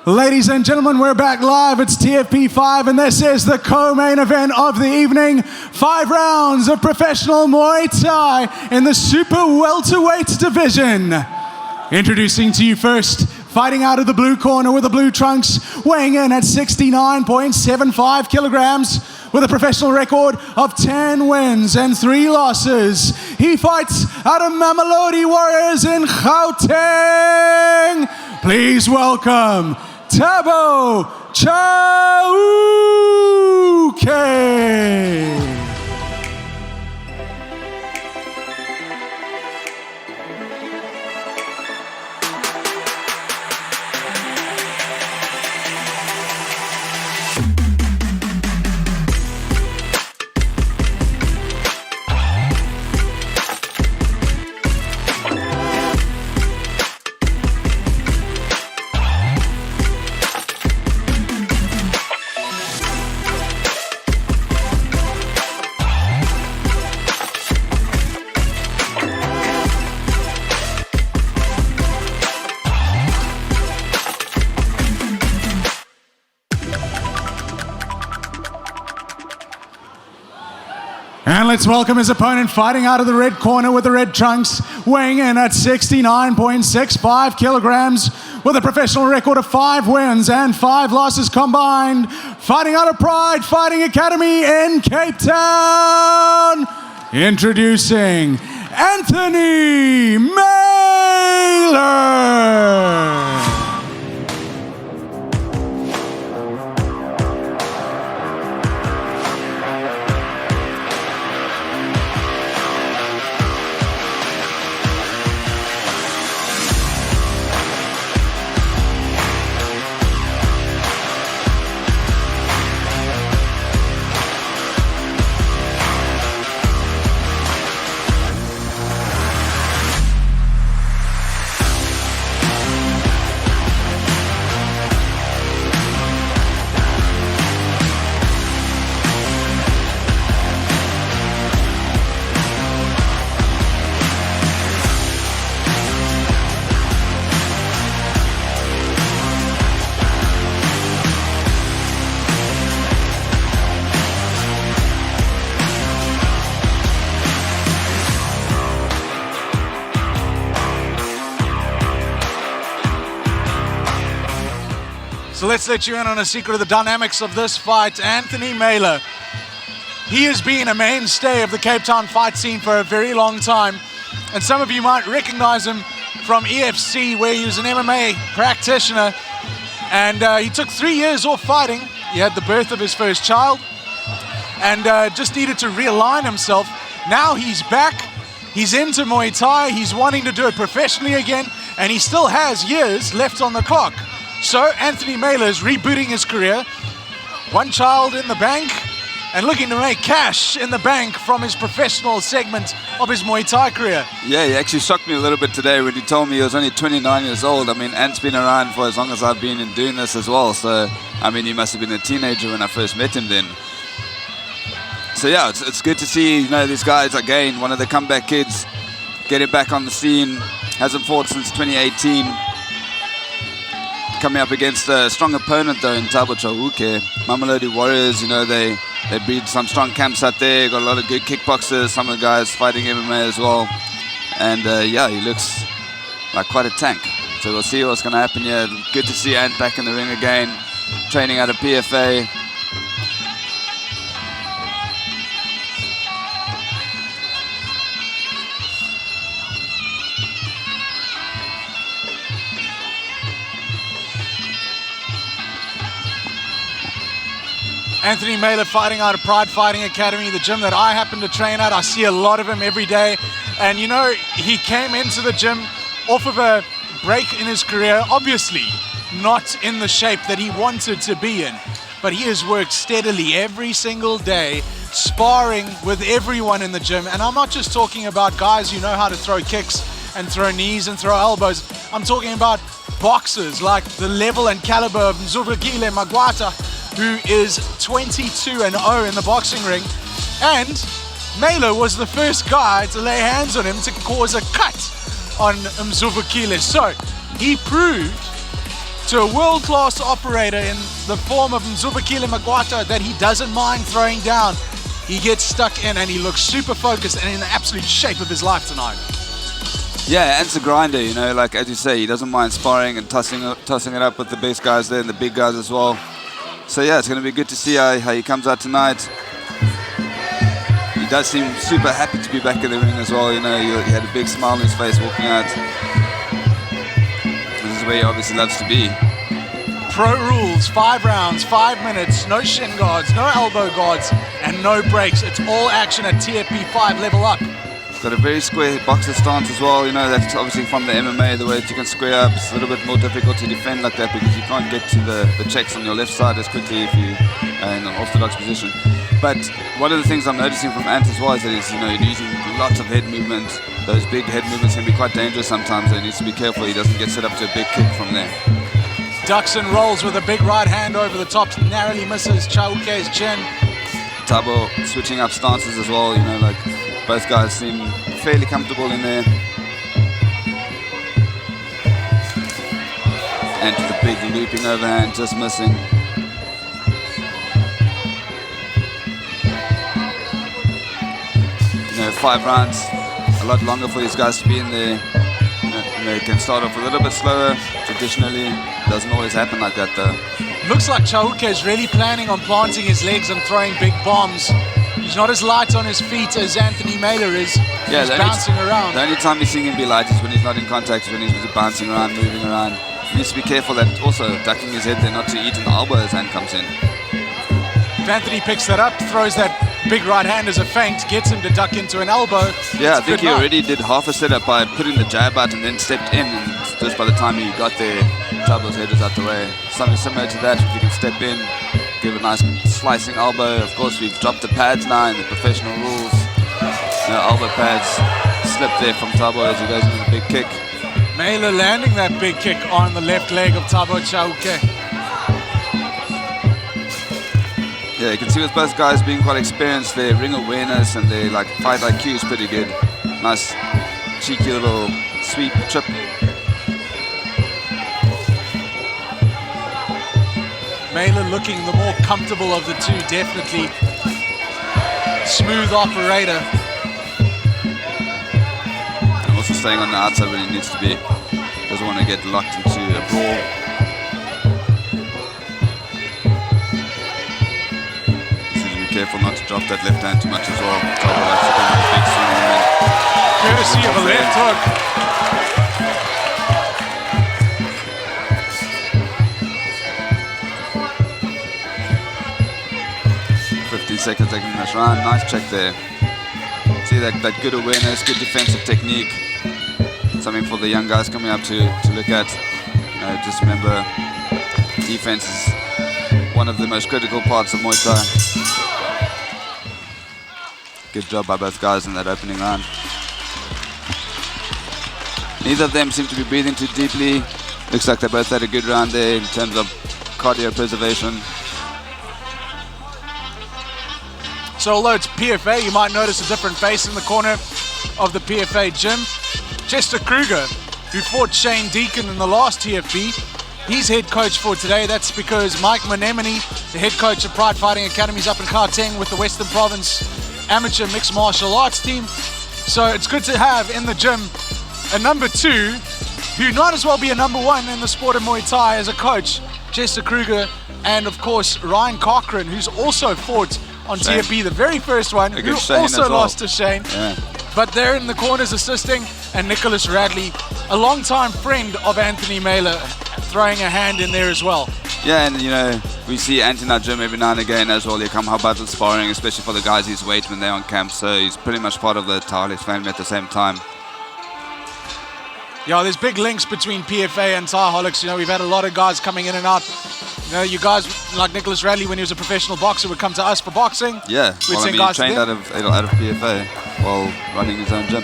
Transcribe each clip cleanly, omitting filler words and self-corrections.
Ladies and gentlemen, we're back live. It's TFP 5 and this is the co-main event of the evening. 5 rounds of professional Muay Thai in the super welterweight division. Introducing to you first, fighting out of the blue corner with the blue trunks, weighing in at 69.75 kilograms with a professional record of 10 wins and 3 losses. He fights out of Mamelodi Warriors in Gauteng. Please welcome Thabo Chauke. And let's welcome his opponent, fighting out of the red corner with the red trunks, weighing in at 69.65 kilograms with a professional record of 5 wins and 5 losses combined, fighting out of Pride Fighting Academy in Cape Town. Introducing Anthony Mailer. So let's let you in on a secret of the dynamics of this fight. Anthony Mailer, he has been a mainstay of the Cape Town fight scene for a very long time. And some of you might recognize him from EFC, where he was an MMA practitioner. And he took 3 years off fighting. He had the birth of his first child and just needed to realign himself. Now he's back. He's into Muay Thai. He's wanting to do it professionally again. And he still has years left on the clock. So Anthony Mailer is rebooting his career, 1 child in the bank, and looking to make cash in the bank from his professional segment of his Muay Thai career. Yeah, he actually shocked me a little bit today when he told me he was only 29 years old. I mean, Ant's been around for as long as I've been in doing this as well. So, I mean, he must have been a teenager when I first met him then. So yeah, it's good to see, you know, these guys again, one of the comeback kids, getting back on the scene. Hasn't fought since 2018. Coming up against a strong opponent though in Thabo Chauke. Mamelodi Warriors, you know, they breed some strong camps out there, got a lot of good kickboxers, some of the guys fighting MMA as well. And yeah, he looks like quite a tank. So we'll see what's going to happen here. Good to see Ant back in the ring again, training out of PFA. Anthony Mailer fighting out of Pride Fighting Academy, the gym that I happen to train at. I see a lot of him every day. And you know, he came into the gym off of a break in his career, obviously not in the shape that he wanted to be in. But he has worked steadily every single day, sparring with everyone in the gym. And I'm not just talking about guys who know how to throw kicks and throw knees and throw elbows. I'm talking about boxers like the level and caliber of Mzuvukile Magwata, who is 22-0 in the boxing ring. And Mailer was the first guy to lay hands on him to cause a cut on Mzuvukile. So he proved to a world-class operator in the form of Mzubakile Magwata that he doesn't mind throwing down. He gets stuck in and he looks super focused and in the absolute shape of his life tonight. Yeah, Ant's a grinder, you know, like as you say, he doesn't mind sparring and tossing it up with the best guys there and the big guys as well. So yeah, it's going to be good to see how he comes out tonight. He does seem super happy to be back in the ring as well, you know, he had a big smile on his face walking out. This is where he obviously loves to be. Pro rules, 5 rounds, 5 minutes, no shin guards, no elbow guards, and no breaks. It's all action at TFP 5 level up. Got a very square boxer stance as well, you know, that's obviously from the MMA, the way that you can square up. It's a little bit more difficult to defend like that because you can't get to the checks on your left side as quickly if you are in an orthodox position. But one of the things I'm noticing from Ant as well is that he's, you know, using lots of head movement. Those big head movements can be quite dangerous sometimes, so he needs to be careful he doesn't get set up to a big kick from there. Ducks and rolls with a big right hand over the top, narrowly misses Chauke's chin. Thabo switching up stances as well, you know, like both guys seem fairly comfortable in there. And the big looping overhand, just missing. You know, 5 rounds, a lot longer for these guys to be in there. You know, they can start off a little bit slower. Traditionally, it doesn't always happen like that though. Looks like Chauke is really planning on planting his legs and throwing big bombs. He's not as light on his feet as Anthony Mailer is. Yeah, he's bouncing around. The only time you're seeing him be light is when he's not in contact, when he's bouncing around, moving around. He needs to be careful that also ducking his head there not to eat an elbow as hand comes in. If Anthony picks that up, throws that big right hand as a feint, gets him to duck into an elbow. Yeah, I think he already did half a setup by putting the jab out and then stepped in, and just by the time he got there, Thabo's head was out the way. Something similar to that, if you can step in, give a nice slicing elbow. Of course, we've dropped the pads now in the professional rules. You know, elbow pads slip there from Thabo as he goes into the big kick. Mailer landing that big kick on the left leg of Thabo Chauke. Yeah, you can see with both guys being quite experienced, their ring awareness and their like fight IQ is pretty good. Nice cheeky little sweep trip. Mailer looking the more comfortable of the two, definitely. Smooth operator. And also staying on the outside when he needs to be. Doesn't want to get locked into a brawl. Just need to be careful not to drop that left hand too much as well. Courtesy of a left hook. 15 seconds taking this round. Nice check there. See that good awareness, good defensive technique. Something for the young guys coming up to look at. Just remember, defense is one of the most critical parts of Muay Thai. Good job by both guys in that opening round. Neither of them seem to be breathing too deeply. Looks like they both had a good round there in terms of cardio preservation. So although it's PFA, you might notice a different face in the corner of the PFA gym. Chester Kruger, who fought Shane Deacon in the last TFP, he's head coach for today. That's because Mike Monemini, the head coach of Pride Fighting Academies up in Gauteng with the Western Province amateur mixed martial arts team. So it's good to have in the gym a number 2 who might as well be a number 1 in the sport of Muay Thai as a coach, Chester Kruger, and of course Ryan Cochran, who's also fought on Shane. TFP, the very first one, who also lost to Shane. Yeah. But they're in the corners assisting, and Nicholas Radley, a longtime friend of Anthony Mailer, throwing a hand in there as well. Yeah, and you know, we see Ant in our gym every now and again as well. They come help out with sparring, especially for the guys his weight when they're on camp. So he's pretty much part of the Thaiholics family at the same time. Yeah, there's big links between PFA and Thaiholics. You know, we've had a lot of guys coming in and out. You know, you guys like Nicholas Radley, when he was a professional boxer, would come to us for boxing. Yeah, We'd well, I send mean, guys he trained to out of PFA while running his own gym.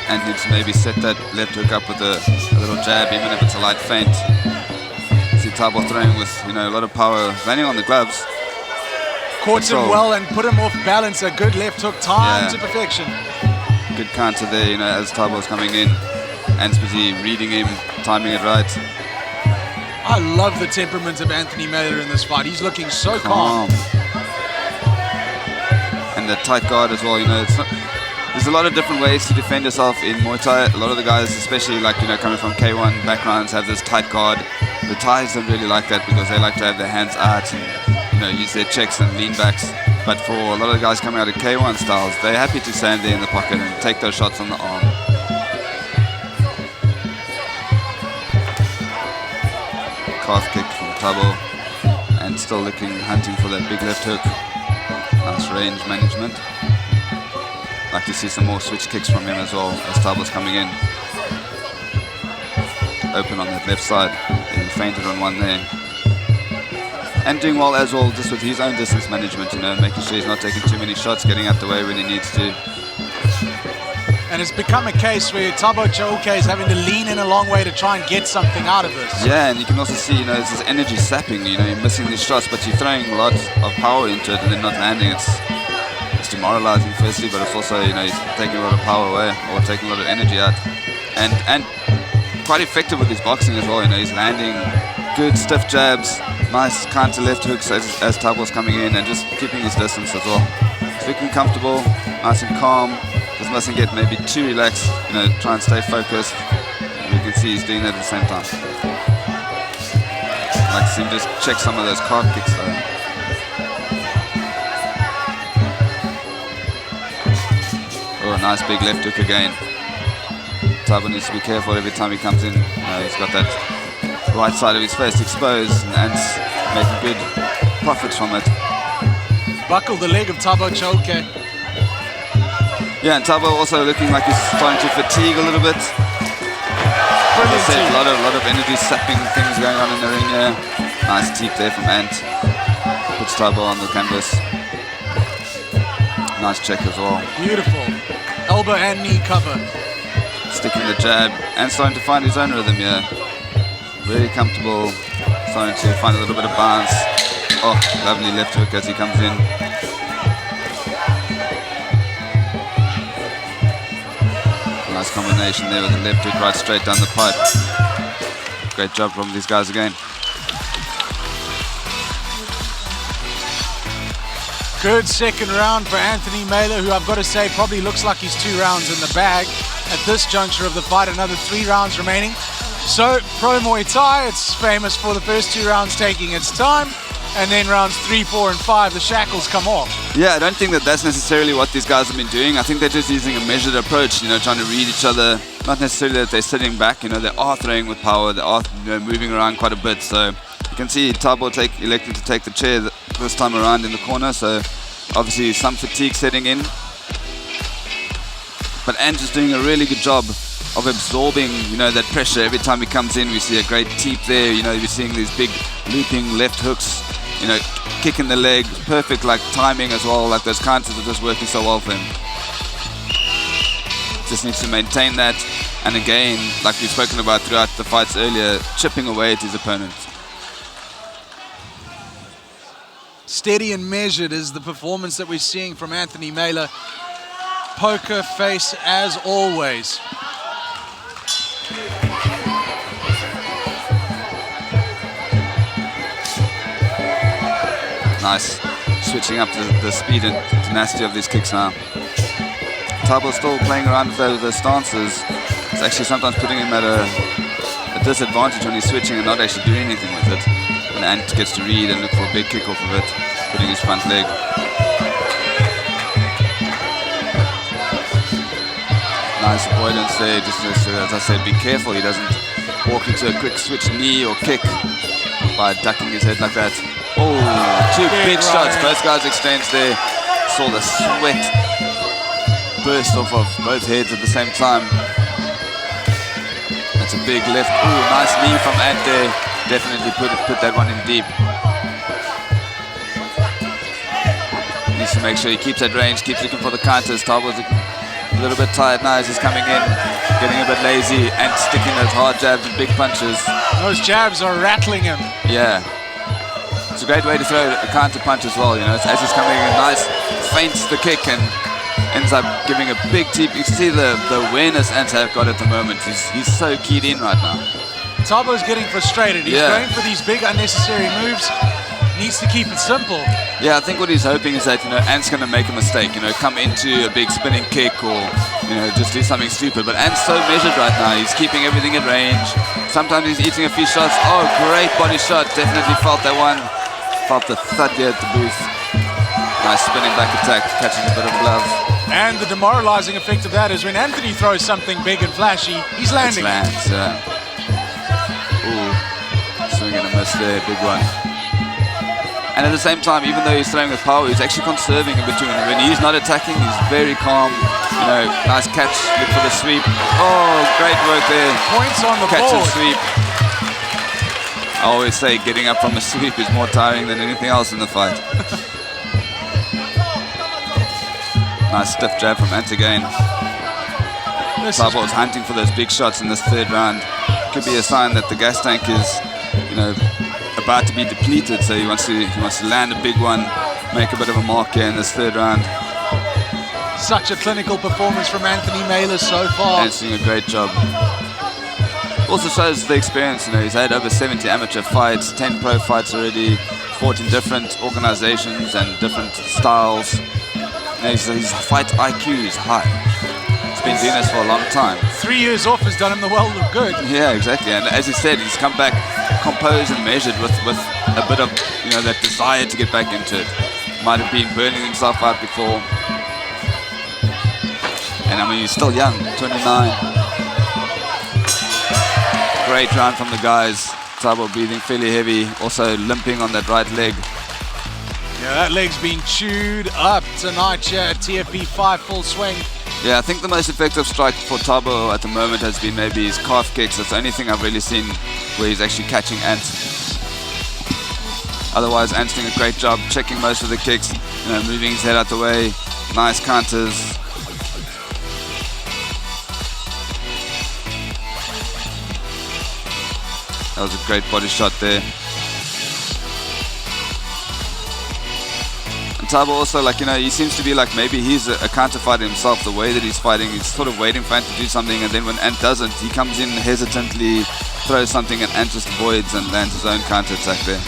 And needs to maybe set that left hook up with a little jab, even if it's a light feint. See Thabo throwing with, you know, a lot of power, landing on the gloves. Caught him well and put him off balance. A good left hook, timed to perfection. Good counter there, you know, as Thabo's coming in. Ant's busy reading him, timing it right. I love the temperament of Anthony Mailer in this fight. He's looking so calm. And the tight guard as well, you know. There's a lot of different ways to defend yourself in Muay Thai. A lot of the guys, especially like, you know, coming from K1 backgrounds, have this tight guard. The Thais don't really like that because they like to have their hands out and, you know, use their checks and lean backs. But for a lot of the guys coming out of K1 styles, they're happy to stand there in the pocket and take those shots on the arm. Calf kick from Thabo, and still hunting for that big left hook. Nice range management. Like to see some more switch kicks from him as well as Thabo's coming in. Open on that left side. He fainted on one there. And doing well as well, just with his own distance management, you know, making sure he's not taking too many shots, getting out the way when he needs to. And it's become a case where Thabo Chauke is having to lean in a long way to try and get something out of this. Yeah, and you can also see, you know, this energy sapping, you know, you're missing these shots, but you're throwing a lot of power into it and then not landing. It's demoralizing firstly, but it's also, you know, he's taking a lot of power away or taking a lot of energy out. And quite effective with his boxing as well, you know, he's landing good stiff jabs, nice counter left hooks as Thabo's coming in and just keeping his distance as well. He's looking comfortable, nice and calm. Just mustn't get maybe too relaxed, you know, try and stay focused. You can see he's doing that at the same time. I'd like to see him just check some of those calf kicks though. Oh, nice big left hook again. Thabo needs to be careful every time he comes in. He's got that right side of his face exposed and making good profits from it. Buckled the leg of Thabo Chauke. Yeah, and Thabo also looking like he's starting to fatigue a little bit. As I said, a lot of energy sapping things going on in the ring here. Nice teep there from Ant. Puts Thabo on the canvas. Nice check as well. Beautiful. Elbow and knee cover. Sticking the jab and starting to find his own rhythm here. Very comfortable. Starting to find a little bit of bounce. Oh, lovely left hook as he comes in. Nice combination there with the left hook right straight down the pipe. Great job from these guys again. Good second round for Anthony Mailer, who I've got to say probably looks like he's 2 rounds in the bag at this juncture of the fight. Another 3 rounds remaining. So, Pro Muay Thai, it's famous for the first 2 rounds taking its time, and then rounds 3, 4, and 5, the shackles come off. Yeah, I don't think that that's necessarily what these guys have been doing. I think they're just using a measured approach, you know, trying to read each other. Not necessarily that they're sitting back, you know, they are throwing with power, they are, you know, moving around quite a bit. So you can see Thabo electing to take the chair this time around in the corner. So obviously some fatigue setting in. But Ant is doing a really good job of absorbing, you know, that pressure. Every time he comes in, we see a great teep there. You know, we're seeing these big looping left hooks, you know, kicking the leg, perfect like timing as well. Like those counters are just working so well for him. Just needs to maintain that. And again, like we've spoken about throughout the fights earlier, chipping away at his opponent. Steady and measured is the performance that we're seeing from Anthony Mailer. Poker face as always. Nice. Switching up the speed and tenacity of these kicks now. Thabo's still playing around with those stances. It's actually sometimes putting him at a disadvantage when he's switching and not actually doing anything with it. And Ant gets to read and look for a big kick off of it, putting his front leg. Nice avoidance there, just as I said, be careful he doesn't walk into a quick switch knee or kick by ducking his head like that. Oh, 2 big shots, both guys exchanged there. Saw the sweat burst off of both heads at the same time. That's a big left. Oh, nice knee from Ant there. Definitely put that one in deep. Needs to make sure he keeps that range, keeps looking for the counters. Thabo's a little bit tired now as he's coming in, getting a bit lazy and sticking those hard jabs and big punches. Those jabs are rattling him. Yeah. it's a great way to throw a counter punch as well. You know, as he's coming in, nice feints the kick and ends up giving a big tip. You can see the awareness Ants have got at the moment. He's so keyed in right now. Tabo's getting frustrated. He's going for these big unnecessary moves. Needs to keep it simple. Yeah, I think what he's hoping is that, you know, Ant's going to make a mistake, you know, come into a big spinning kick or, you know, just do something stupid. But Ant's so measured right now. He's keeping everything in range. Sometimes he's eating a few shots. Oh, great body shot. Definitely felt that one. Felt the thud here at the booth. Nice spinning back attack, catching a bit of glove. And the demoralizing effect of that is when Anthony throws something big and flashy, he's landing. It lands, yeah. Ooh, swing and a miss there, big one. And at the same time, even though he's throwing with power, he's actually conserving in between. When he's not attacking, he's very calm. You know, nice catch, look for the sweep. Oh, great work there. Points on the catch board. And sweep. I always say getting up from a sweep is more tiring than anything else in the fight. Nice stiff jab from Ant again. Thabo is hunting for those big shots in this third round. Could be a sign that the gas tank is, you know, about to be depleted, so he wants to land a big one, make a bit of a mark here in this third round. Such a clinical performance from Anthony Mailer so far. And he's doing a great job. Also shows the experience, you know, he's had over 70 amateur fights, 10 pro fights already, fought in different organizations and different styles. You know, his fight IQ is high. He's been doing this for a long time. 3 years off has done him the world of good. Yeah, exactly. And as he said, he's come back composed and measured with a bit of, you know, that desire to get back into it. Might have been burning himself out before. And I mean, he's still young, 29. Great round from the guys. Thabo breathing fairly heavy, also limping on that right leg. Yeah, that leg's been chewed up tonight here at TFP 5 full swing. Yeah, I think the most effective strike for Thabo at the moment has been maybe his calf kicks. That's the only thing I've really seen where he's actually catching Ant. Otherwise, Ant's doing a great job checking most of the kicks, you know, moving his head out the way. Nice counters. That was a great body shot there. Thabo also, like, you know, he seems to be like maybe he's a counter fighter himself. The way that he's fighting, he's sort of waiting for Ant to do something, and then when Ant doesn't, he comes in hesitantly, throws something, and Ant just avoids and lands his own counter attack there.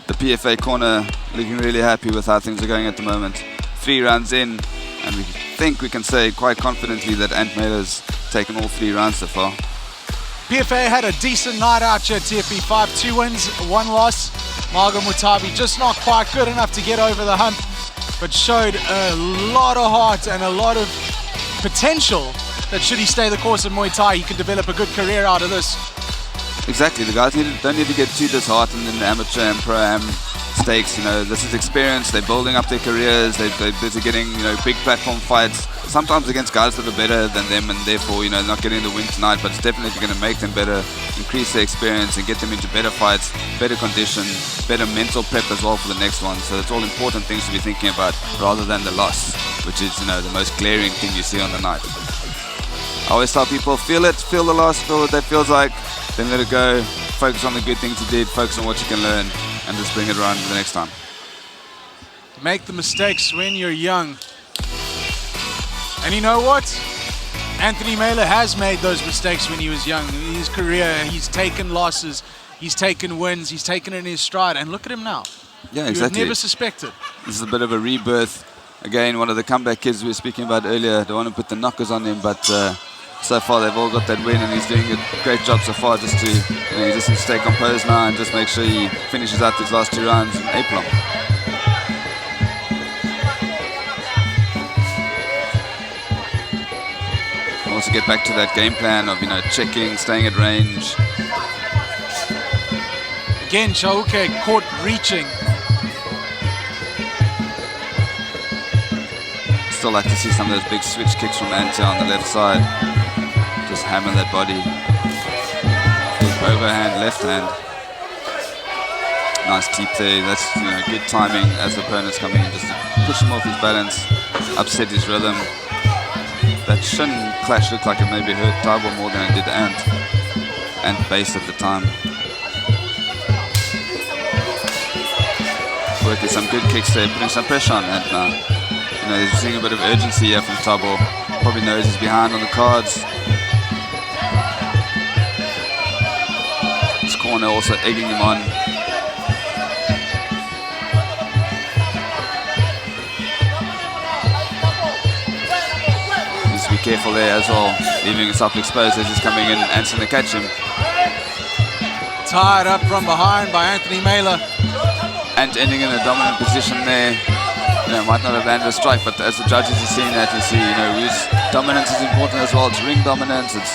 The PFA corner looking really happy with how things are going at the moment. 3 rounds in, and we think we can say quite confidently that Ant Mailer's taken all 3 rounds so far. PFA had a decent night out here at TFP 5, 2 wins, 1 loss. Margo Mutabi just not quite good enough to get over the hump, but showed a lot of heart and a lot of potential that should he stay the course of Muay Thai, he can develop a good career out of this. Exactly, the guys don't need to get too disheartened in the amateur and pro-am stakes. You know, this is experience, they're building up their careers, they're busy getting, you know, big platform fights, sometimes against guys that are better than them, and therefore, you know, not getting the win tonight, but it's definitely going to make them better, increase their experience and get them into better fights, better condition, better mental prep as well for the next one. So it's all important things to be thinking about rather than the loss, which is, you know, the most glaring thing you see on the night. I always tell people, feel it, feel the loss, feel what that feels like, then let it go, focus on the good things you did, focus on what you can learn, and just bring it around the next time. Make the mistakes when you're young. And you know what? Anthony Mailer has made those mistakes when he was young. In his career, he's taken losses, he's taken wins, he's taken it in his stride, and look at him now. Yeah, you exactly. would have never suspected. This is a bit of a rebirth. Again, one of the comeback kids we were speaking about earlier. Don't want to put the knockers on him, but so far they've all got that win, and he's doing a great job so far. Just to, you know, he just needs to stay composed now and just make sure he finishes out these last 2 rounds in aplomb. Also get back to that game plan of, you know, checking, staying at range. Again, Chauke caught reaching. Still like to see some of those big switch kicks from Ante on the left side. Just hammer that body. Big overhand, left hand. Nice teep there. That's, you know, good timing as the opponent's coming in, just to push him off his balance, upset his rhythm. That shin clash looked like it maybe hurt Thabo more than it did Ant. and base at the time. Working some good kicks there, putting some pressure on Ant now. You know, he's seeing a bit of urgency here from Thabo. Probably knows he's behind on the cards. His corner also egging him on. Needs to be careful there as well, leaving himself exposed as he's coming in and Ant's going to catch him. Tied up from behind by Anthony Mailer. And ending in a dominant position there. You know, might not have landed a strike, but as the judges are seeing that, you see, you know, whose dominance is important as well. It's ring dominance, it's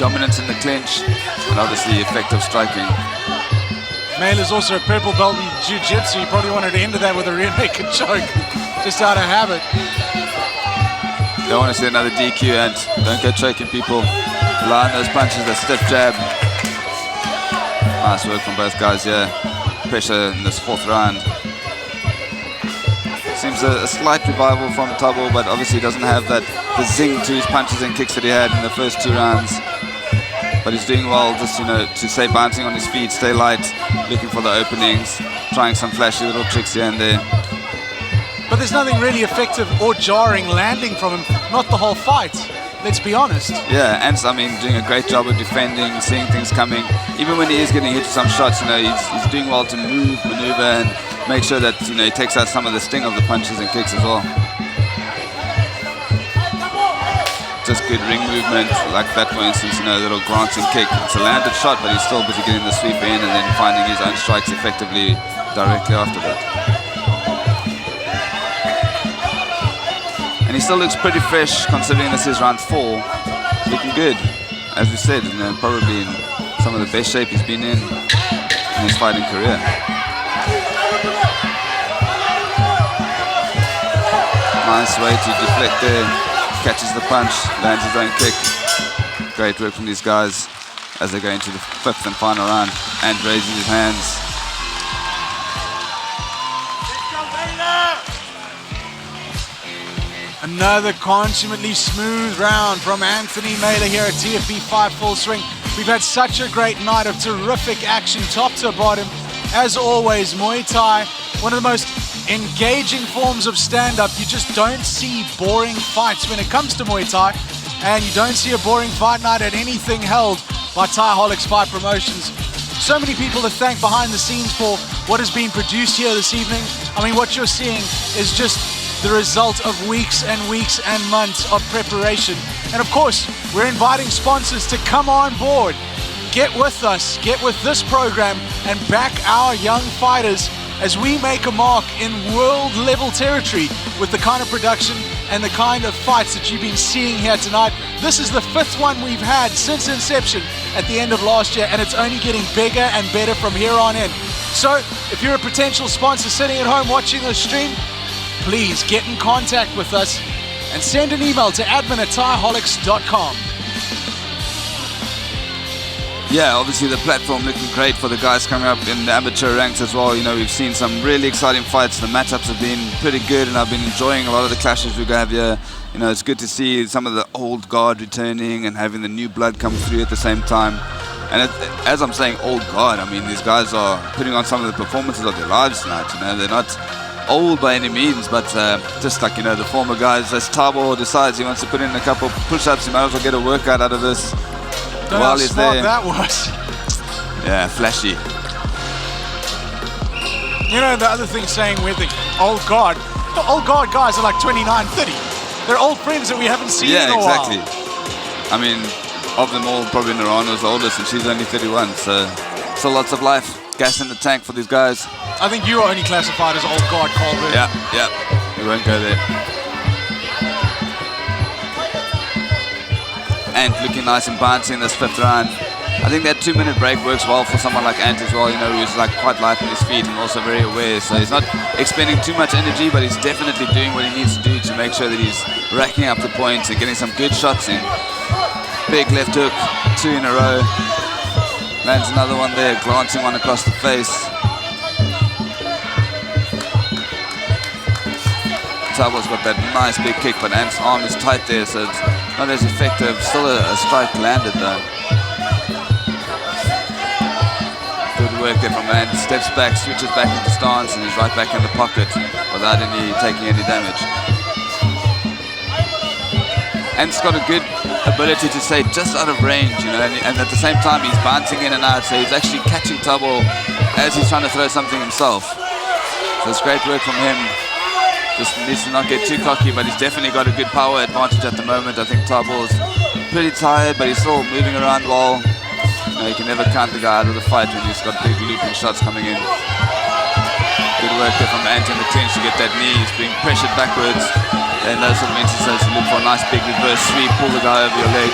dominance in the clinch, and obviously effective striking. Mailer's also a purple belt in jiu-jitsu. He probably wanted to end that with a rear naked choke, just out of habit. Don't want to see another DQ, and don't go choking people. Rely on those punches, that stiff jab. Nice work from both guys here. Pressure in this fourth round. Seems a slight revival from Thabo, but obviously doesn't have the zing to his punches and kicks that he had in the first 2 rounds. But he's doing well, just, you know, to stay bouncing on his feet, stay light, looking for the openings, trying some flashy little tricks here and there. But there's nothing really effective or jarring landing from him, not the whole fight. Let's be honest. Yeah, and I mean, doing a great job of defending, seeing things coming. Even when he is getting hit with some shots, you know, he's doing well to move, maneuver, and make sure that, you know, he takes out some of the sting of the punches and kicks as well. Just good ring movement, like that, for instance, you know, a little glancing kick. It's a landed shot, but he's still busy getting the sweep in and then finding his own strikes effectively directly after that. And he still looks pretty fresh, considering this is round 4. Looking good, as we said, you know, probably in some of the best shape he's been in his fighting career. Nice way to deflect there, catches the punch, lands his own kick. Great work from these guys as they go into the 5th and final round, and raises his hands. Another consummately smooth round from Anthony Mailer here at TFP 5 Full Swing. We've had such a great night of terrific action, top to bottom. As always, Muay Thai, one of the most engaging forms of stand-up. You just don't see boring fights when it comes to Muay Thai, and you don't see a boring fight night at anything held by Thaiholics Fight Promotions. So many people to thank behind the scenes for what has been produced here this evening. I mean, what you're seeing is just the result of weeks and weeks and months of preparation. And of course, we're inviting sponsors to come on board. Get with us, get with this program, and back our young fighters as we make a mark in world level territory with the kind of production and the kind of fights that you've been seeing here tonight. This is the 5th one we've had since inception at the end of last year, and it's only getting bigger and better from here on in. So if you're a potential sponsor sitting at home watching this stream, please get in contact with us and send an email to admin@thaiholics.com. Yeah, obviously the platform looking great for the guys coming up in the amateur ranks as well. You know, we've seen some really exciting fights. The matchups have been pretty good, and I've been enjoying a lot of the clashes we have here. You know, it's good to see some of the old guard returning and having the new blood come through at the same time. And as I'm saying old guard, I mean, these guys are putting on some of the performances of their lives tonight. You know, they're not old by any means, but just like, you know, the former guys, as Thabo decides he wants to put in a couple push-ups, he might as well get a workout out of this. Don't know how smart that was. Yeah, flashy. You know, the other thing saying weird thing, old guard. The old guard guys are like 29, 30. They're old friends that we haven't seen in a while. Yeah, exactly. I mean, of them all, probably Narana's the oldest, and she's only 31, so still lots of life. Gas in the tank for these guys. I think you are only classified as old guard, Colbert. Yeah, we won't go there. Ant looking nice and bouncy in this 5th round. I think that 2-minute break works well for someone like Ant as well, you know, who's like quite light on his feet and also very aware. So he's not expending too much energy, but he's definitely doing what he needs to do to make sure that he's racking up the points and getting some good shots in. Big left hook, 2 in a row. Lands another one there, glancing one across the face. Thabo's got that nice big kick, but Ant's arm is tight there, so it's not as effective. Still a strike landed though. Good work there from Ant. Steps back, switches back into stance, and he's right back in the pocket without taking any damage. Ant's got a good ability to stay just out of range, you know, and at the same time he's bouncing in and out, so he's actually catching Thabo as he's trying to throw something himself. So it's great work from him. Just needs to not get too cocky, but he's definitely got a good power advantage at the moment. I think Thabo's pretty tired, but he's still moving around well. You know, you can never count the guy out of the fight when he's got big looping shots coming in. Good work there from Ant in the clinch to get that knee. He's being pressured backwards. And those sort of instances, you look for a nice big reverse sweep, pull the guy over your leg.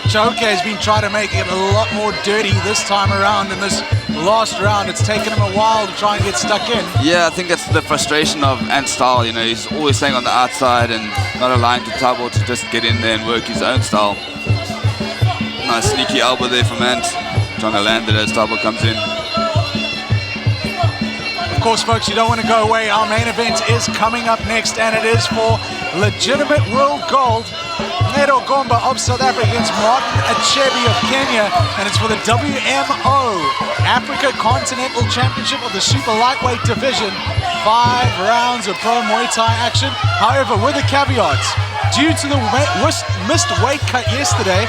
Chauke has been trying to make it a lot more dirty this time around in this last round. It's taken him a while to try and get stuck in. Yeah, I think that's the frustration of Ant's style. You know, he's always staying on the outside and not allowing Thabo to just get in there and work his own style. Nice sneaky elbow there from Ant, trying to land it as Thabo comes in. Of course, folks, you don't want to go away. Our main event is coming up next, and it is for legitimate world gold. Mettle Gomba of South Africa against Martin Achebi of Kenya, and it's for the WMO Africa Continental Championship of the Super Lightweight Division. 5 rounds of pro Muay Thai action. However, with the caveats, due to the missed weight cut yesterday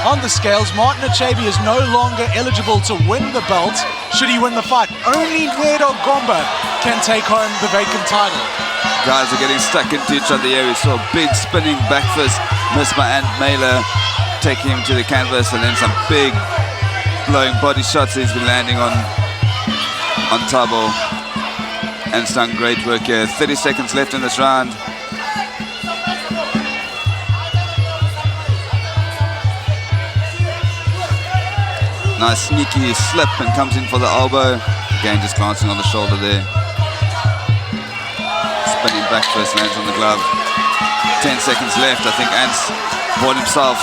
on the scales, Martin Achebi is no longer eligible to win the belt should he win the fight. Only Mettle Gomba can take home the vacant title. Guys are getting stuck into each other here. We saw a big spinning back fist missed by Ant Mailer, taking him to the canvas, and then some big blowing body shots he's been landing on Thabo. And it's done great work here. 30 seconds left in this round. Nice sneaky slip and comes in for the elbow. Again, just glancing on the shoulder there. Spinning back first, lands on the glove. 10 seconds left. I think Ant's bought himself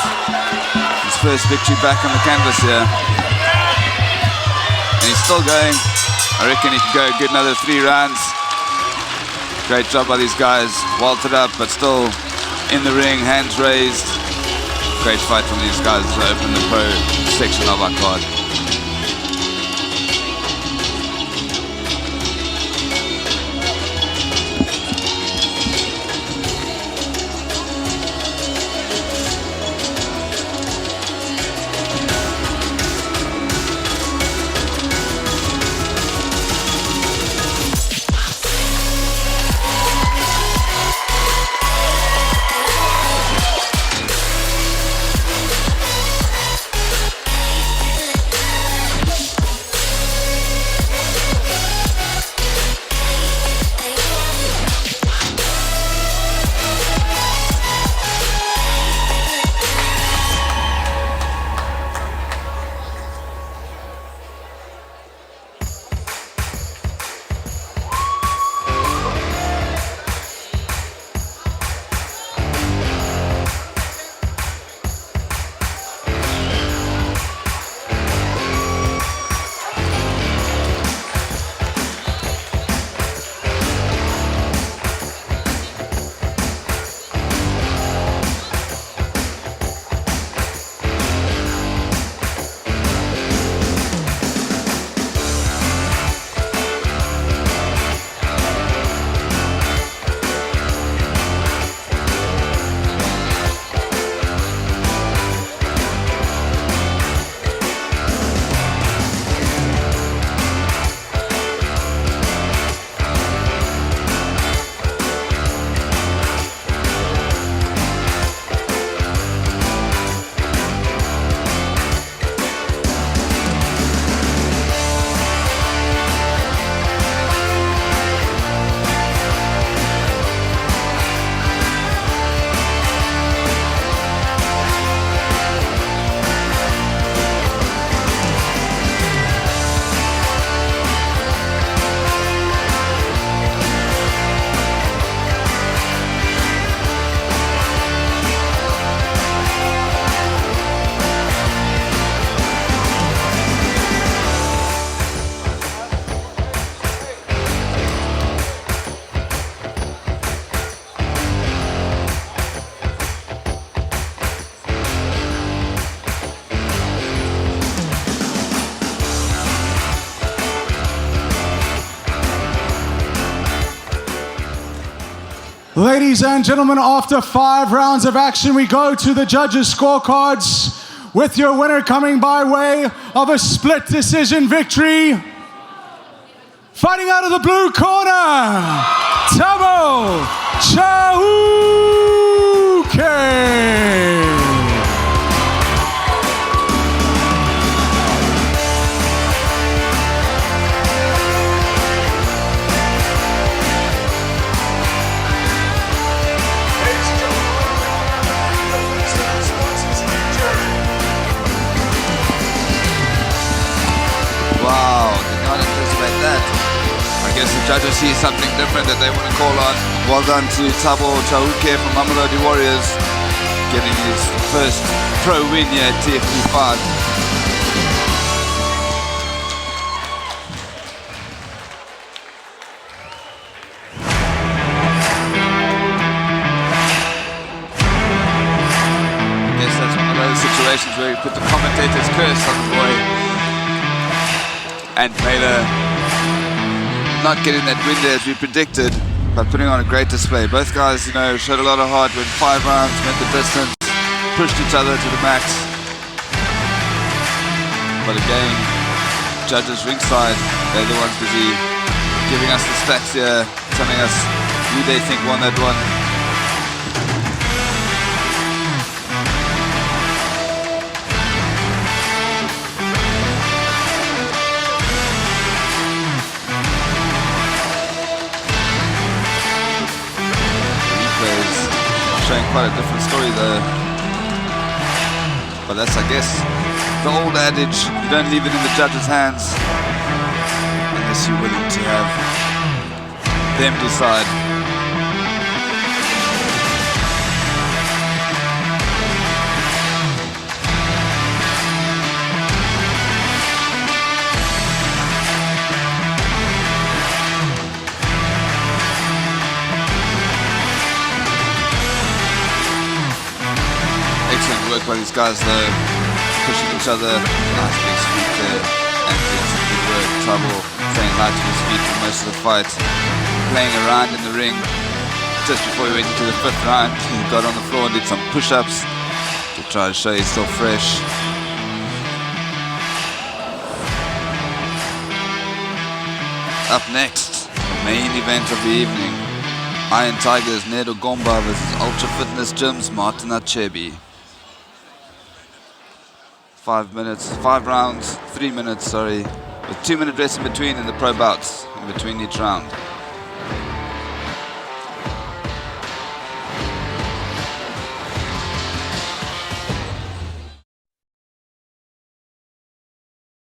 his first victory back on the canvas here. And he's still going. I reckon he could go a good another 3 rounds. Great job by these guys. Vaulted up, but still in the ring, hands raised. Great fight from these guys to open the pro section of our card. Ladies and gentlemen, after 5 rounds of action, we go to the judges' scorecards with your winner coming by way of a split decision victory. Fighting out of the blue corner, Thabo Chauke. Wow, did not anticipate that. I guess the judges see something different that they want to call on. Well done to Thabo Chauke from Mamelodi Warriors, getting his first pro win here at TFP 5. I guess that's one of those situations where you put the commentator's curse on the boy. And Mela not getting that win there as we predicted, but putting on a great display. Both guys, you know, showed a lot of heart, went 5 rounds, went the distance, pushed each other to the max. But again, judges ringside, they're the ones busy giving us the stats here, telling us who they think won that one. Showing quite a different story though. But that's, I guess, the old adage, you don't leave it in the judges' hands unless you're willing to have them decide. Excellent work by these guys though, pushing each other. Nice big sweep there, and doing some good work. Thabo staying light to his feet for most of the fight, playing around in the ring. Just before he went into the 5th round, he got on the floor and did some push-ups to try to show he's still fresh. Up next, the main event of the evening. Iron Tigers Nedo Gomba versus Ultra Fitness Gym's Martin Achebi. 5 rounds, 3 minutes, sorry, with 2-minute rest in between in the pro bouts, in between each round.